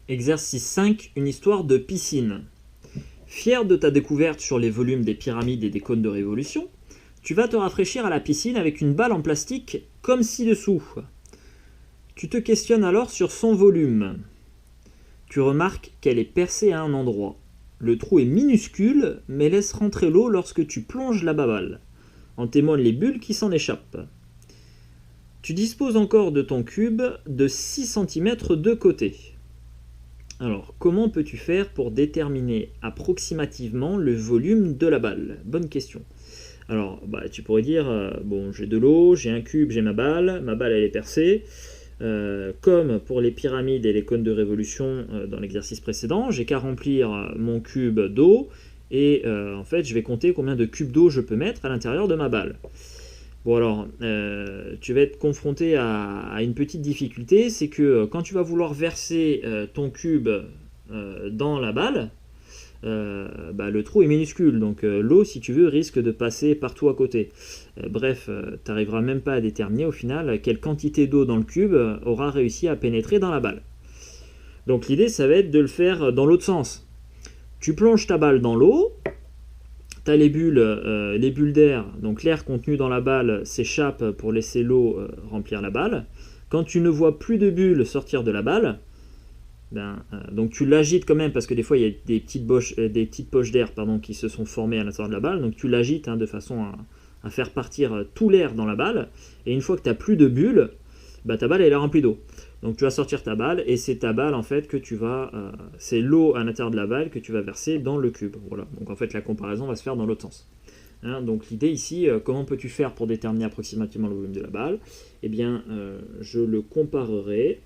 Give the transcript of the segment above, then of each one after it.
Exercice 5, une histoire de piscine. Fier de ta découverte sur les volumes des pyramides et des cônes de révolution, tu vas te rafraîchir à la piscine avec une balle en plastique comme ci-dessous. Tu te questionnes alors sur son volume. Tu remarques qu'elle est percée à un endroit. Le trou est minuscule, mais laisse rentrer l'eau lorsque tu plonges la balle. En témoignent les bulles qui s'en échappent. Tu disposes encore de ton cube de 6 cm de côté. Alors, comment peux-tu faire pour déterminer approximativement le volume de la balle? Bonne question. Alors, tu pourrais dire, bon, j'ai de l'eau, j'ai un cube, j'ai ma balle elle est percée. Comme pour les pyramides et les cônes de révolution dans l'exercice précédent, j'ai qu'à remplir mon cube d'eau et en fait, je vais compter combien de cubes d'eau je peux mettre à l'intérieur de ma balle. Bon alors, tu vas être confronté à une petite difficulté, c'est que quand tu vas vouloir verser ton cube dans la balle, le trou est minuscule, donc l'eau, si tu veux, risque de passer partout à côté. Bref, tu n'arriveras même pas à déterminer au final quelle quantité d'eau dans le cube aura réussi à pénétrer dans la balle. Donc l'idée, ça va être de le faire dans l'autre sens. Tu plonges ta balle dans l'eau, tu as les bulles d'air, donc l'air contenu dans la balle s'échappe pour laisser l'eau remplir la balle. Quand tu ne vois plus de bulles sortir de la balle, donc tu l'agites quand même parce que des fois il y a des petites poches d'air qui se sont formées à l'intérieur de la balle, donc tu l'agites de façon à faire partir tout l'air dans la balle, et une fois que tu n'as plus de bulles, ta balle elle est remplie d'eau. Donc tu vas sortir ta balle et c'est ta balle en fait que tu vas, c'est l'eau à l'intérieur de la balle que tu vas verser dans le cube. Voilà. Donc en fait la comparaison va se faire dans l'autre sens. Donc l'idée ici, comment peux-tu faire pour déterminer approximativement le volume de la balle? Eh bien, je le comparerai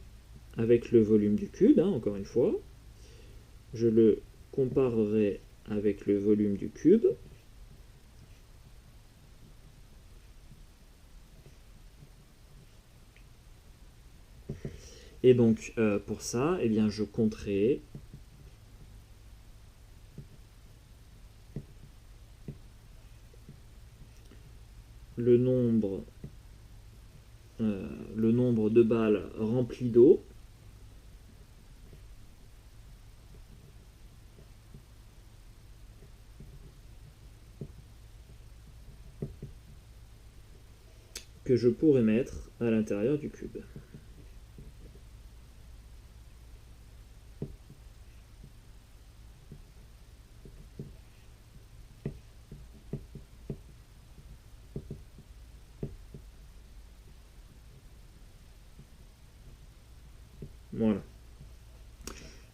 avec le volume du cube, encore une fois. Je le comparerai avec le volume du cube. Et donc, pour ça, eh bien, je compterai le nombre de balles remplies d'eau que je pourrais mettre à l'intérieur du cube. Voilà.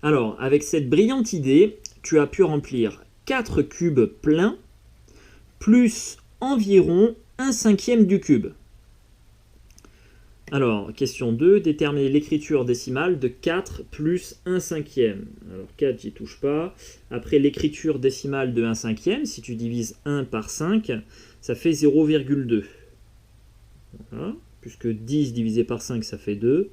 Alors, avec cette brillante idée, tu as pu remplir 4 cubes pleins, plus environ 1/5 du cube. Alors, question 2, déterminer l'écriture décimale de 4 plus 1/5. Alors 4, j'y touche pas. Après l'écriture décimale de 1/5, si tu divises 1 par 5, ça fait 0,2. Voilà. Puisque 10 divisé par 5, ça fait 2.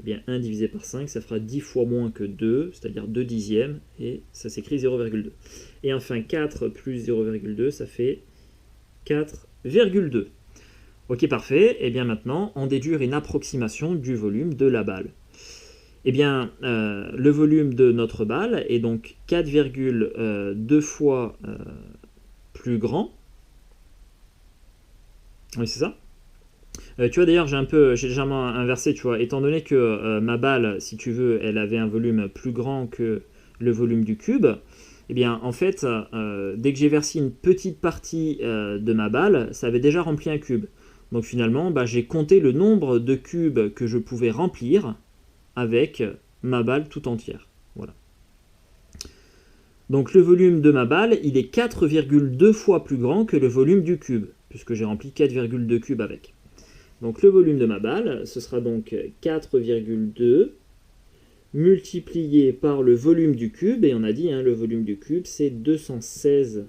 Eh bien 1 divisé par 5, ça fera 10 fois moins que 2, c'est-à-dire 2 dixièmes, et ça s'écrit 0,2. Et enfin 4 plus 0,2, ça fait 4,2. Ok, parfait. Et bien maintenant, on déduire une approximation du volume de la balle. Eh bien, le volume de notre balle est donc 4,2 fois plus grand. Oui, c'est ça. Tu vois, d'ailleurs, j'ai légèrement inversé, tu vois, étant donné que ma balle, si tu veux, elle avait un volume plus grand que le volume du cube, eh bien, en fait, dès que j'ai versé une petite partie de ma balle, ça avait déjà rempli un cube. Donc finalement, j'ai compté le nombre de cubes que je pouvais remplir avec ma balle tout entière. Voilà. Donc le volume de ma balle, il est 4,2 fois plus grand que le volume du cube, puisque j'ai rempli 4,2 cubes avec. Donc le volume de ma balle, ce sera donc 4,2 multiplié par le volume du cube, et on a dit, le volume du cube, c'est 216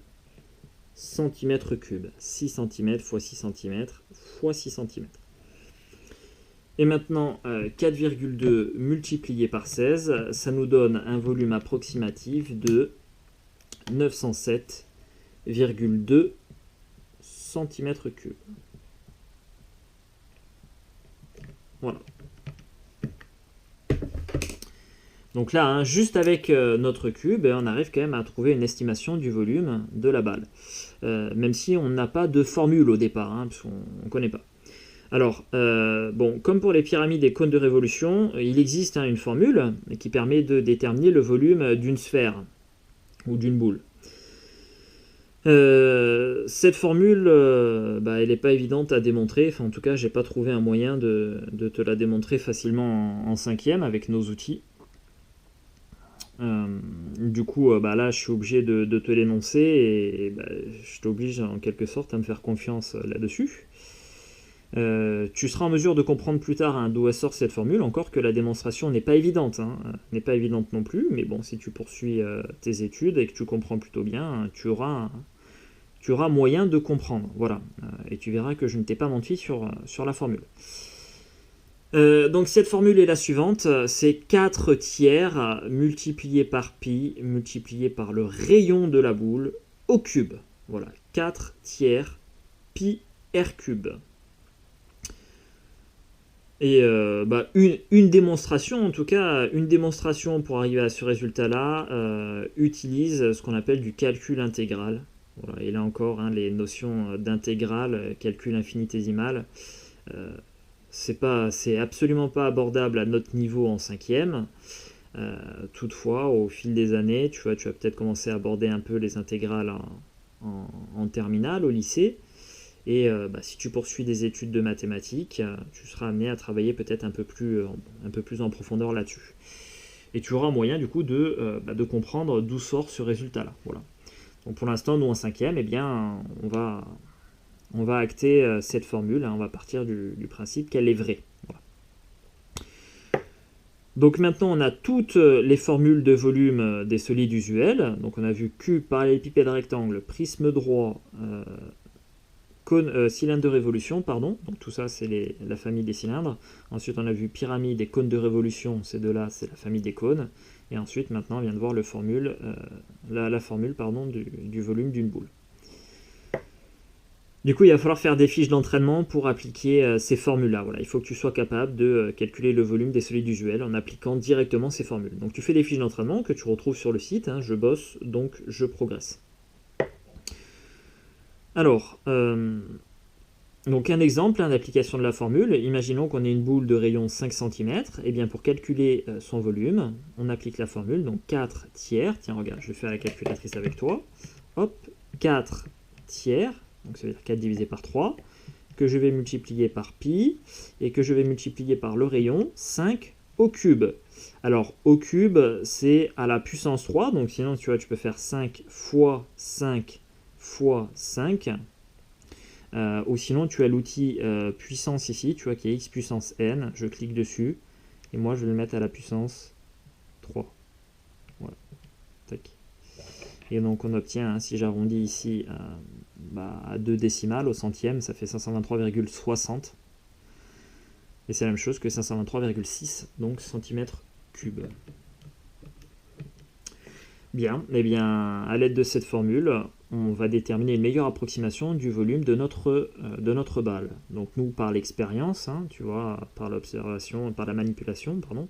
cm3. 6 cm fois 6 cm fois 6 cm. Et maintenant, 4,2 multiplié par 16, ça nous donne un volume approximatif de 907,2 cm3. Voilà. Donc là, hein, juste avec notre cube, on arrive quand même à trouver une estimation du volume de la balle. Même si on n'a pas de formule au départ, hein, parce qu'on ne connaît pas. Alors, bon, comme pour les pyramides et cônes de révolution, il existe hein, une formule qui permet de déterminer le volume d'une sphère ou d'une boule. Cette formule, elle n'est pas évidente à démontrer. Enfin, en tout cas, j'ai pas trouvé un moyen de te la démontrer facilement en cinquième avec nos outils. Du coup, là, je suis obligé de te l'énoncer et je t'oblige en quelque sorte à me faire confiance là-dessus. Tu seras en mesure de comprendre plus tard hein, d'où elle sort cette formule, encore que la démonstration n'est pas évidente, hein, n'est pas évidente non plus, mais bon, si tu poursuis tes études et que tu comprends plutôt bien, tu auras moyen de comprendre, voilà, et tu verras que je ne t'ai pas menti sur la formule. Donc cette formule est la suivante, c'est 4 tiers multiplié par pi, multiplié par le rayon de la boule au cube. Voilà, 4 tiers pi r cube. Et une démonstration, en tout cas, une démonstration pour arriver à ce résultat-là, utilise ce qu'on appelle du calcul intégral. Voilà, et là encore, hein, les notions d'intégrale, calcul infinitésimal, c'est absolument pas abordable à notre niveau en cinquième. Toutefois, au fil des années, tu vas peut-être commencer à aborder un peu les intégrales en terminale, au lycée. Et si tu poursuis des études de mathématiques, tu seras amené à travailler peut-être un peu plus en profondeur là-dessus. Et tu auras moyen du coup de comprendre d'où sort ce résultat-là. Voilà. Donc pour l'instant, nous en cinquième, eh bien, on va acter cette formule, hein, on va partir du principe qu'elle est vraie. Voilà. Donc maintenant, on a toutes les formules de volume des solides usuels. Donc on a vu cube, parallélépipède, rectangle, prisme droit, cylindre de révolution, pardon. Donc tout ça, c'est la famille des cylindres. Ensuite, on a vu pyramide et cône de révolution. Ces deux-là, c'est la famille des cônes. Et ensuite, maintenant, on vient de voir la formule du volume d'une boule. Du coup, il va falloir faire des fiches d'entraînement pour appliquer ces formules-là. Voilà, il faut que tu sois capable de calculer le volume des solides usuels en appliquant directement ces formules. Donc tu fais des fiches d'entraînement que tu retrouves sur le site. Hein, je bosse, donc je progresse. Alors, donc un exemple d'application de la formule. Imaginons qu'on ait une boule de rayon 5 cm. Et bien pour calculer son volume, on applique la formule. Donc 4 tiers. Tiens, regarde, je vais faire la calculatrice avec toi. Hop, 4 tiers. Donc ça veut dire 4 divisé par 3, que je vais multiplier par pi, et que je vais multiplier par le rayon, 5 au cube. Alors, au cube, c'est à la puissance 3, donc sinon, tu vois, tu peux faire 5 fois 5 fois 5, ou sinon, tu as l'outil puissance ici, tu vois, qui est x puissance n, je clique dessus, et moi, je vais le mettre à la puissance 3. Voilà, tac. Et donc on obtient, hein, si j'arrondis ici à 2 décimales au centième, ça fait 523,60. Et c'est la même chose que 523,6 donc centimètres cubes. Bien, et bien à l'aide de cette formule, on va déterminer une meilleure approximation du volume de notre balle. Donc nous, par l'expérience, hein, tu vois, par l'observation, par la manipulation, pardon,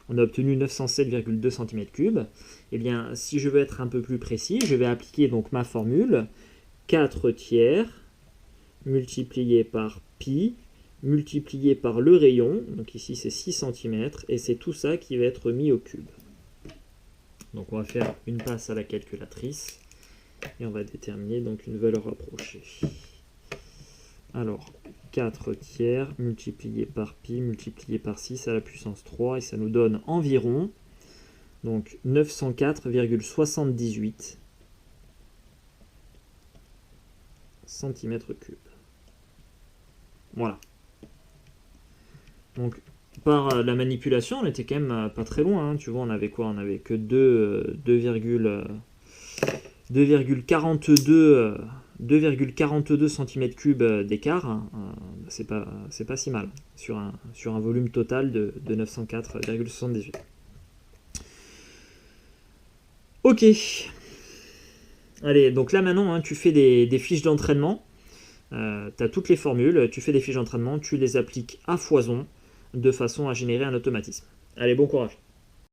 on a obtenu 907,2 cm3. Et bien, si je veux être un peu plus précis, je vais appliquer donc ma formule 4 tiers multiplié par pi multiplié par le rayon, donc ici c'est 6 cm, et c'est tout ça qui va être mis au cube. Donc on va faire une passe à la calculatrice et on va déterminer donc une valeur rapprochée. Alors, 4 tiers multiplié par pi multiplié par 6 à la puissance 3 et ça nous donne environ donc 904,78 cm3. Voilà. Donc par la manipulation, on était quand même pas très loin, hein. Tu vois, on avait quoi? On avait que 2,42 cm3 d'écart, hein. C'est pas si mal sur un volume total de 904,78. Ok. Allez, donc là maintenant, hein, tu fais des fiches d'entraînement. Tu as toutes les formules, tu fais des fiches d'entraînement, tu les appliques à foison de façon à générer un automatisme. Allez, bon courage.